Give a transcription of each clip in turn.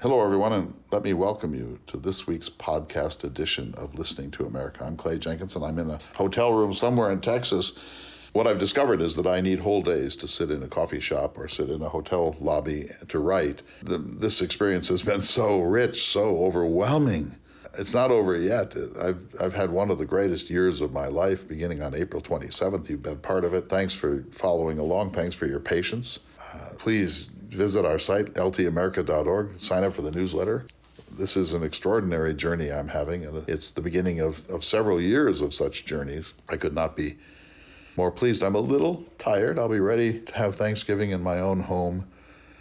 Hello, everyone, and let me welcome you to this week's podcast edition of Listening to America. I'm Clay Jenkinson. I'm in a hotel room somewhere in Texas. What I've discovered is that I need whole days to sit in a coffee shop or sit in a hotel lobby to write. This experience has been so rich, so overwhelming. It's not over yet. I've had one of the greatest years of my life beginning on April 27th. You've been part of it. Thanks for following along. Thanks for your patience. Please visit our site, ltamerica.org. Sign up for the newsletter. This is an extraordinary journey I'm having, and it's the beginning of several years of such journeys. I could not be more pleased. I'm a little tired. I'll be ready to have Thanksgiving in my own home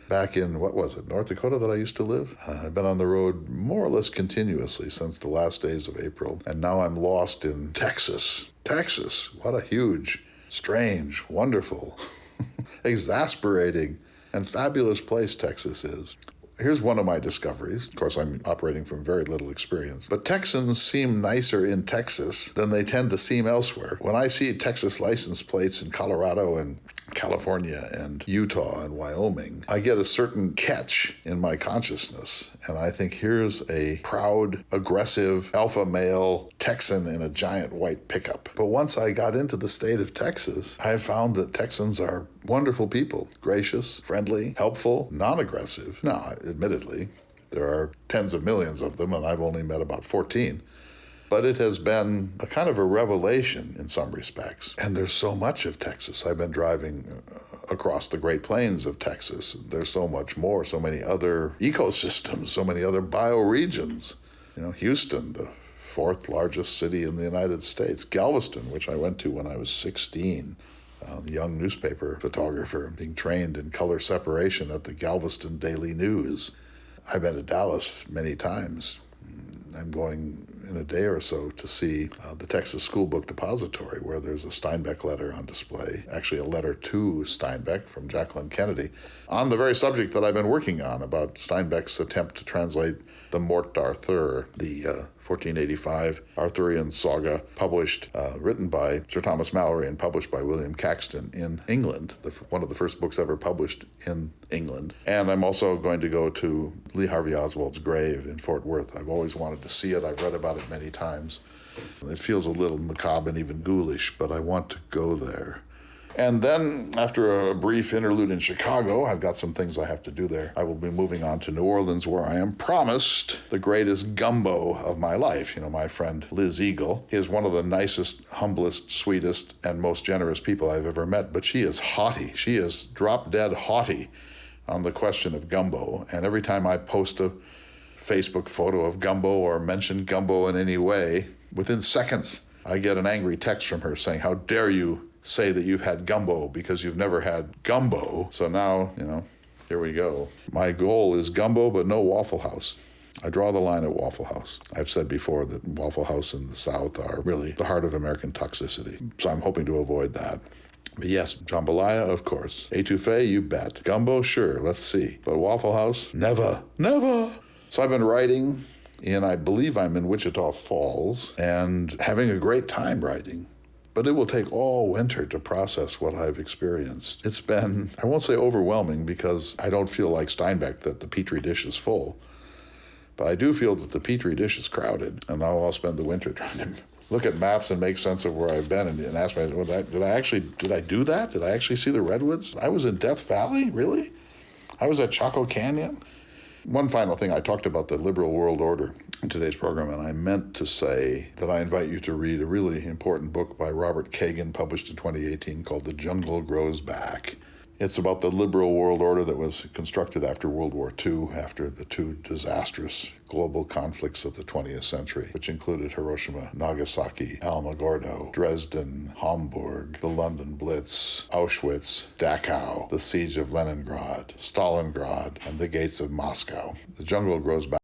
back in, North Dakota that I used to live? I've been on the road more or less continuously since the last days of April, and now I'm lost in Texas. Texas, what a huge, strange, wonderful, exasperating, and fabulous place Texas is. Here's one of my discoveries. Of course, I'm operating from very little experience, but Texans seem nicer in Texas than they tend to seem elsewhere. When I see Texas license plates in Colorado and California and Utah and Wyoming, I get a certain catch in my consciousness, and I think here's a proud, aggressive, alpha male Texan in a giant white pickup. But once I got into the state of Texas, I found that Texans are wonderful people, gracious, friendly, helpful, non-aggressive. Now, admittedly, there are tens of millions of them, and I've only met about 14. But it has been a kind of a revelation in some respects. And there's so much of Texas. I've been driving across the Great Plains of Texas. There's so much more, so many other ecosystems, so many other bioregions. Houston, the fourth largest city in the United States. Galveston, which I went to when I was 16. A young newspaper photographer being trained in color separation at the Galveston Daily News. I've been to Dallas many times. I'm going in a day or so to see the Texas School Book Depository, where there's a Steinbeck letter on display, actually a letter to Steinbeck from Jacqueline Kennedy, on the very subject that I've been working on, about Steinbeck's attempt to translate the Morte d'Arthur, the 1485 Arthurian saga, published, written by Sir Thomas Malory and published by William Caxton in England, one of the first books ever published in England. And I'm also going to go to Lee Harvey Oswald's grave in Fort Worth. I've always wanted to see it. I've read about it many times. It feels a little macabre and even ghoulish, but I want to go there. And then, after a brief interlude in Chicago, I've got some things I have to do there. I will be moving on to New Orleans, where I am promised the greatest gumbo of my life. My friend Liz Eagle is one of the nicest, humblest, sweetest, and most generous people I've ever met, but she is haughty. She is drop-dead haughty on the question of gumbo. And every time I post a Facebook photo of gumbo or mention gumbo in any way, within seconds, I get an angry text from her saying, "How dare you say that you've had gumbo because you've never had gumbo." So now, here we go. My goal is gumbo, but no Waffle House. I draw the line at Waffle House. I've said before that Waffle House in the South are really the heart of American toxicity. So I'm hoping to avoid that. But yes, jambalaya, of course. Etouffee, you bet. Gumbo, sure, let's see. But Waffle House, never, never. So I've been writing, and I believe I'm in Wichita Falls, and having a great time writing. But it will take all winter to process what I've experienced. It's been, I won't say overwhelming, because I don't feel like Steinbeck that the Petri dish is full. But I do feel that the Petri dish is crowded, and now I'll spend the winter trying to look at maps and make sense of where I've been and ask myself, did I do that? Did I actually see the redwoods? I was in Death Valley? Really? I was at Chaco Canyon? One final thing, I talked about the liberal world order in today's program, and I meant to say that I invite you to read a really important book by Robert Kagan, published in 2018, called The Jungle Grows Back. It's about the liberal world order that was constructed after World War II, after the two disastrous global conflicts of the 20th century, which included Hiroshima, Nagasaki, Alamogordo, Dresden, Hamburg, the London Blitz, Auschwitz, Dachau, the siege of Leningrad, Stalingrad, and the gates of Moscow. The Jungle Grows Back